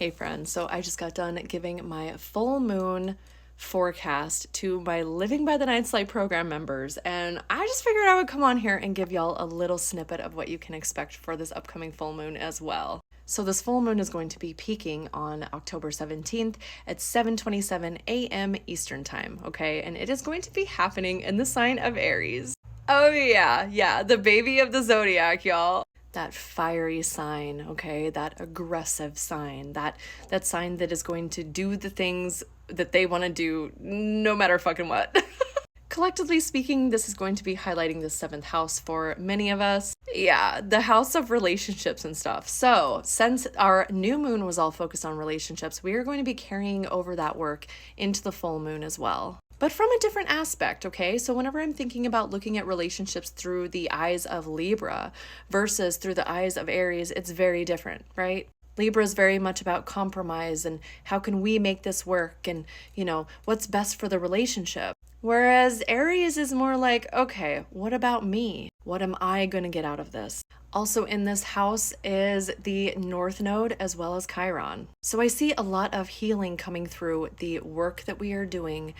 Hey friends, so I just got done giving my full moon forecast to my Living by the Night's Light program members, and I just figured I would come on here and give y'all a little snippet of what you can expect for this upcoming full moon as well. So this full moon is going to be peaking on October 17th at 7:27 a.m. Eastern Time, okay? And it is going to be happening in the sign of Aries. Oh yeah, the baby of the zodiac, y'all. That fiery sign, okay? That aggressive sign, that sign that is going to do the things that they want to do no matter fucking what. Collectively speaking, this is going to be highlighting the seventh house for many of us. Yeah, the house of relationships and stuff. So, since our new moon was all focused on relationships, we are going to be carrying over that work into the full moon as well. But from a different aspect, okay? So, whenever I'm thinking about looking at relationships through the eyes of Libra versus through the eyes of Aries, it's very different, right? Libra is very much about compromise and how can we make this work and, what's best for the relationship. Whereas Aries is more like, okay, what about me? What am I going to get out of this? Also in this house is the North Node as well as Chiron. So I see a lot of healing coming through the work that we are doing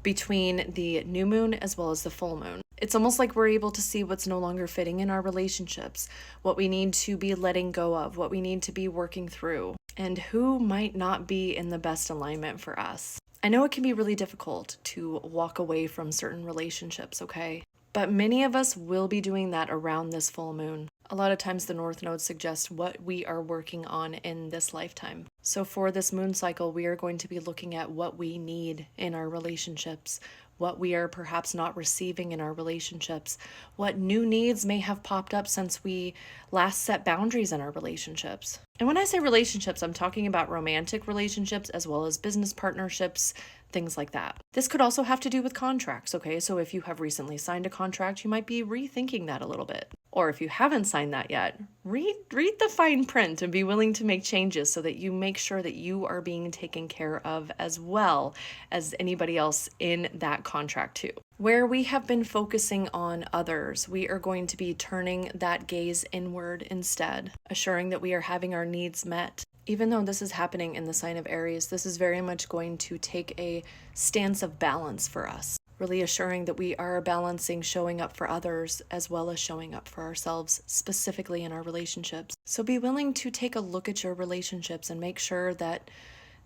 between the new moon as well as the full moon. It's almost like we're able to see what's no longer fitting in our relationships, what we need to be letting go of, what we need to be working through, and who might not be in the best alignment for us. I know it can be really difficult to walk away from certain relationships, okay? But many of us will be doing that around this full moon. A lot of times the North Node suggests what we are working on in this lifetime. So for this moon cycle, we are going to be looking at what we need in our relationships, what we are perhaps not receiving in our relationships, what new needs may have popped up since we last set boundaries in our relationships. And when I say relationships, I'm talking about romantic relationships as well as business partnerships, things like that. This could also have to do with contracts, okay? So if you have recently signed a contract, you might be rethinking that a little bit. Or if you haven't signed that yet, read the fine print and be willing to make changes so that you make sure that you are being taken care of as well as anybody else in that contract too. Where we have been focusing on others, we are going to be turning that gaze inward instead, assuring that we are having our needs met. Even though this is happening in the sign of Aries, this is very much going to take a stance of balance for us. Really assuring that we are balancing showing up for others as well as showing up for ourselves, specifically in our relationships. So be willing to take a look at your relationships and make sure that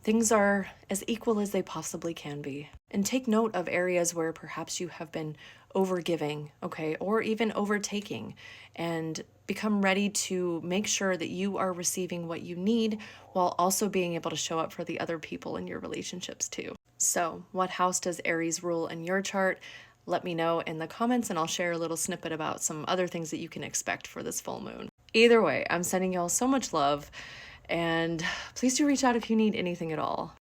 things are as equal as they possibly can be. And take note of areas where perhaps you have been overgiving, okay, or even overtaking, and become ready to make sure that you are receiving what you need while also being able to show up for the other people in your relationships too. So, what house does Aries rule in your chart? Let me know in the comments and I'll share a little snippet about some other things that you can expect for this full moon. Either way, I'm sending y'all so much love, and please do reach out if you need anything at all.